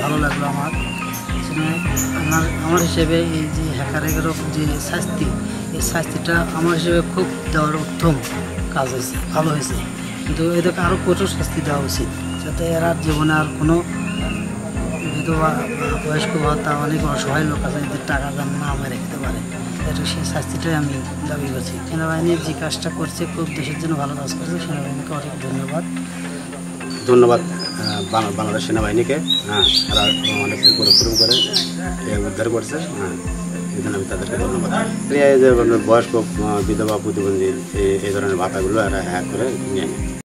ভালো লাগলো আমার। আমার হিসেবে এই যে হ্যাকারের যে শাস্তি, এই শাস্তিটা আমার হিসেবে খুব দেওয়ার উত্তম কাজ হয়েছে, ভালো হয়েছে। কিন্তু এদেরকে আরও কঠোর শাস্তি দেওয়া উচিত, যাতে এরা জীবনে আর কোনো বিধবা বয়স্ক ভাতা অনেক অসহায় লোক আছে এদের টাকা দাম না মেরে রেখে পারে, এটা সেই শাস্তিটাই আমি দাবি করছি। সেনাবাহিনী যে কাজটা করছে খুব দেশের জন্য ভালো কাজ করছে, সেনাবাহিনীকে অনেক ধন্যবাদ। ধন্যবাদ বাংলাদেশ সেনাবাহিনীকে। হ্যাঁ, তারা অনেক পরিশ্রম করে উদ্ধার করছে। হ্যাঁ, এই জন্য আমি তাদেরকে ধন্যবাদ। এই যে বয়স্ক বিধবা প্রতিবন্ধী এই ধরনের ভাতাগুলো এরা হ্যাক করে নিয়ে নেয়।